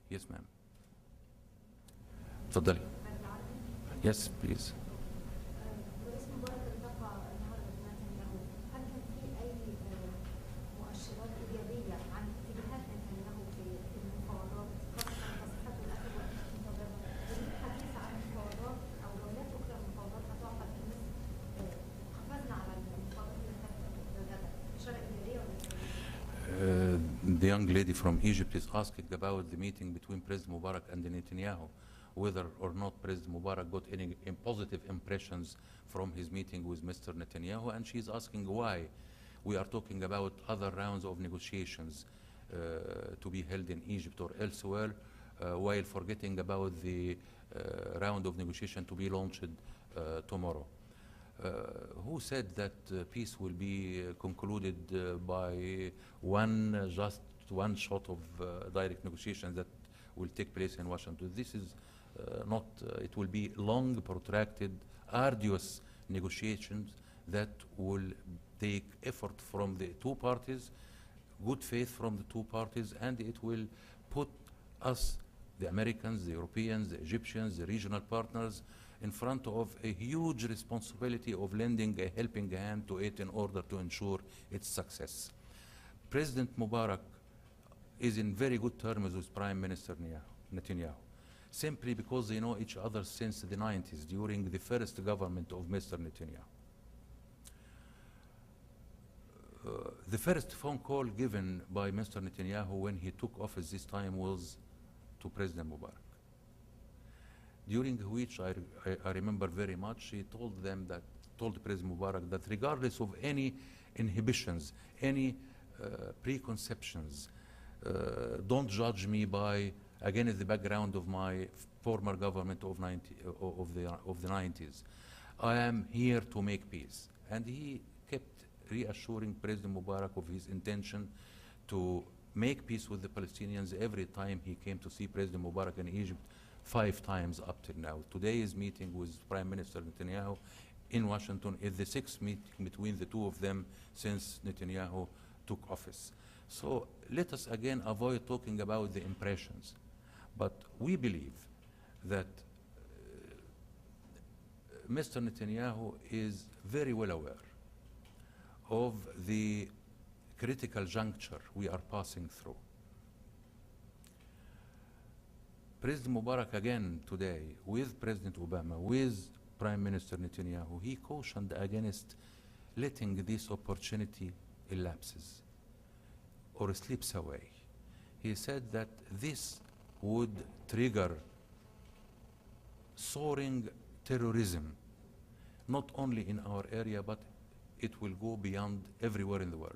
Yes, ma'am. تفضلي. Yes, please. رئيس مبارك التقى النهارده بنتنياهو، هل كان في اي مؤشرات ايجابيه عن اتجاهات نتنياهو في المفاوضات، خاصه تصريحاته الاخيره وقت المنتدى؟ الحديث عن المفاوضات او جولات اخرى من المفاوضات هتعقد في مصر، قفزنا على المفاوضات اللي كانت اشاره ايجابيه ولا سلبيه؟ The young lady from Egypt is asking about the meeting between President Mubarak and Netanyahu, whether or not President Mubarak got any positive impressions from his meeting with Mr. Netanyahu, and she's asking why we are talking about other rounds of negotiations to be held in Egypt or elsewhere, while forgetting about the round of negotiation to be launched tomorrow. Who said that peace will be concluded by just one shot of direct negotiations that will take place in Washington? This is not, it will be long, protracted, arduous negotiations that will take effort from the two parties, good faith from the two parties, and it will put us, the Americans, the Europeans, the Egyptians, the regional partners, in front of a huge responsibility of lending a helping hand to it in order to ensure its success. President Mubarak is in very good terms with Prime Minister Netanyahu, simply because they know each other since the 90s, during the first government of Mr. Netanyahu. The first phone call given by Mr. Netanyahu when he took office this time was to President Mubarak, during which I remember very much, he told President Mubarak that regardless of any inhibitions, any preconceptions, don't judge me by, against the background of my former government of the 90s. I am here to make peace. And he kept reassuring President Mubarak of his intention to make peace with the Palestinians every time he came to see President Mubarak in Egypt, 5 times up till now. Today's meeting with Prime Minister Netanyahu in Washington is the 6th meeting between the two of them since Netanyahu took office. So let us again avoid talking about the impressions. But we believe that Mr. Netanyahu is very well aware of the critical juncture we are passing through. President Mubarak again today, with President Obama, with Prime Minister Netanyahu, he cautioned against letting this opportunity elapses or slips away. He said that this would trigger soaring terrorism, not only in our area, but it will go beyond everywhere in the world.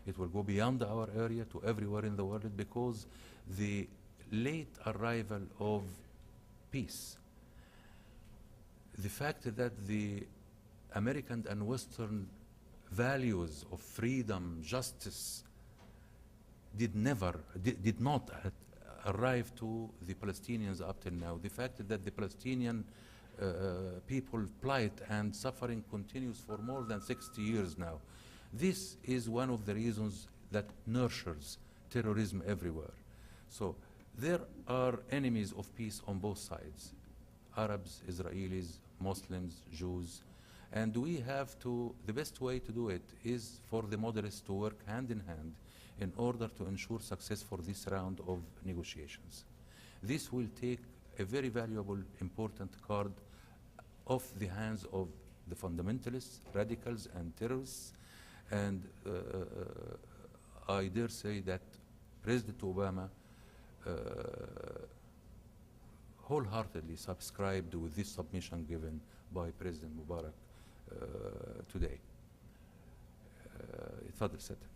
It will go beyond our area to everywhere in the world, because the late arrival of peace, the fact that the American and Western values of freedom, justice, did not arrive to the Palestinians up till now. The fact that the Palestinian people plight and suffering continues for more than 60 years now. This is one of the reasons that nurtures terrorism everywhere. So there are enemies of peace on both sides: Arabs, Israelis, Muslims, Jews. And we have to, the best way to do it is for the moderates to work hand in hand in order to ensure success for this round of negotiations. This will take a very valuable, important card off the hands of the fundamentalists, radicals, and terrorists. And I dare say that President Obama wholeheartedly subscribed with this submission given by President Mubarak today. اتفضل سيادتك.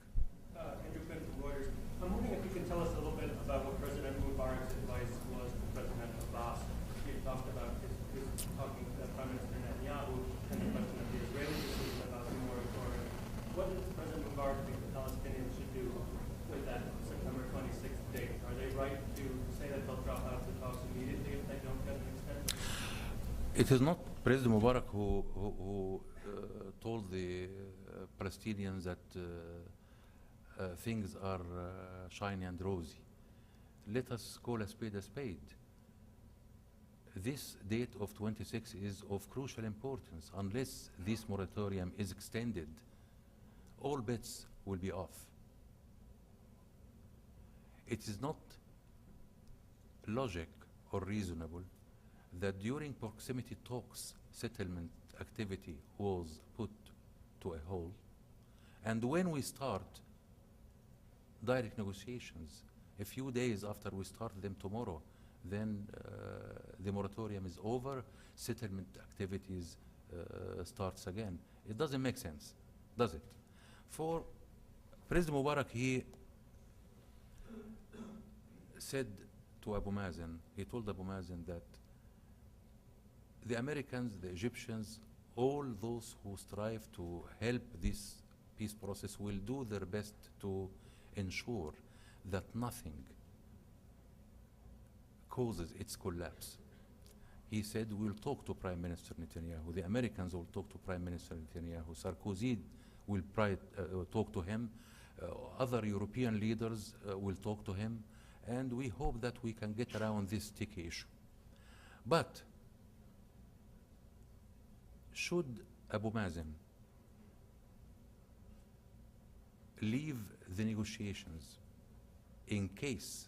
Andrew Quinn from Reuters. I'm wondering if you can tell us a little bit about what President Mubarak's advice was to President Abbas. He talked about his talking to Prime Minister Netanyahu and the question of the Israeli decision about the moratorium. What does President Mubarak think the Palestinians should do with that September 26th date? Are they right to say that they'll drop out of the talks immediately if they don't get an extension? It is not President Mubarak who told the Palestinians that things are shiny and rosy. let us call a spade a spade. This date of 26 is of crucial importance. Unless this moratorium is extended, all bets will be off. It is not logic or reasonable that during proximity talks, settlement activity was put to a halt, and when we start direct negotiations, a few days after we start them tomorrow, then the moratorium is over, settlement activities starts again. It doesn't make sense, does it? For President Mubarak, he said to Abu Mazen, he told Abu Mazen that the Americans, the Egyptians, all those who strive to help this peace process will do their best to ensure that nothing causes its collapse. He said, we'll talk to Prime Minister Netanyahu. The Americans will talk to Prime Minister Netanyahu. Sarkozy will talk to him. Other European leaders will talk to him. And we hope that we can get around this sticky issue. But should Abu Mazen leave the negotiations in case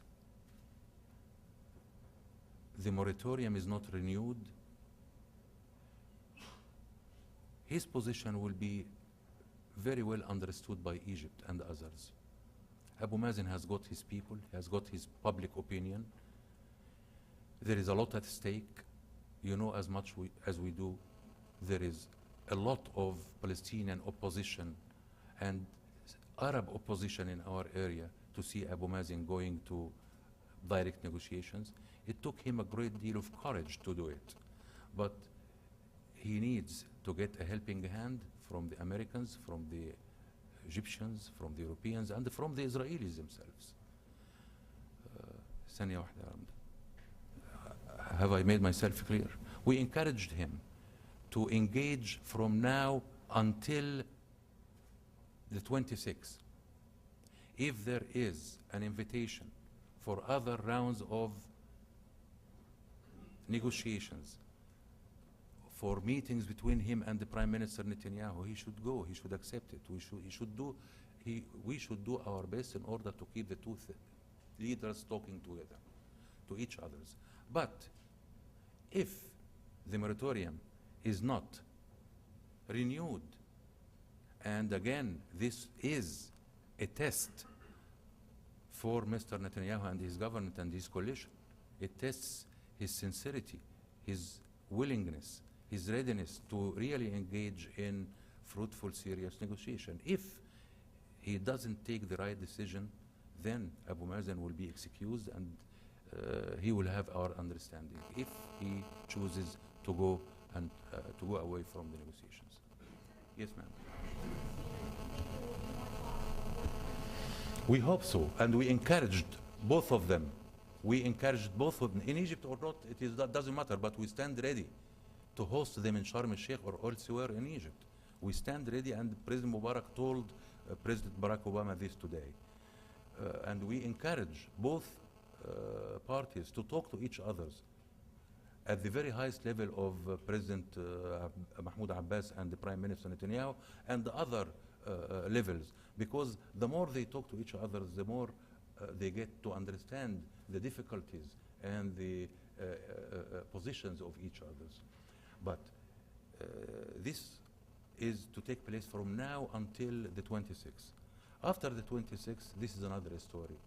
the moratorium is not renewed, his position will be very well understood by Egypt and others. Abu Mazen has got his people, he has got his public opinion. There is a lot at stake. You know as much as we do. There is a lot of Palestinian opposition and Arab opposition in our area to see Abu Mazen going to direct negotiations. It took him a great deal of courage to do it. But he needs to get a helping hand from the Americans, from the Egyptians, from the Europeans, and from the Israelis themselves. ثانية واحدة. Have I made myself clear? We encouraged him to engage from now until the 26th. If there is an invitation for other rounds of negotiations, for meetings between him and the Prime Minister Netanyahu, he should go, he should accept it. We should do our best in order to keep the two leaders talking together, to each other. But if the moratorium is not renewed, and again, this is a test for Mr. Netanyahu and his government and his coalition. It tests his sincerity, his willingness, his readiness to really engage in fruitful, serious negotiation. If he doesn't take the right decision, then Abu Mazen will be excused and he will have our understanding if he chooses to go and to go away from the negotiations. Yes, ma'am. We hope so, and we encouraged both of them. We encouraged both of them. In Egypt or not, that doesn't matter, but we stand ready to host them in Sharm el-Sheikh or elsewhere in Egypt. We stand ready, and President Mubarak told President Barack Obama this today. And we encourage both parties to talk to each other at the very highest level of President Mahmoud Abbas and the Prime Minister Netanyahu and the other levels, because the more they talk to each other, the more they get to understand the difficulties and the positions of each other. But this is to take place from now until the 26th. After the 26th, this is another story.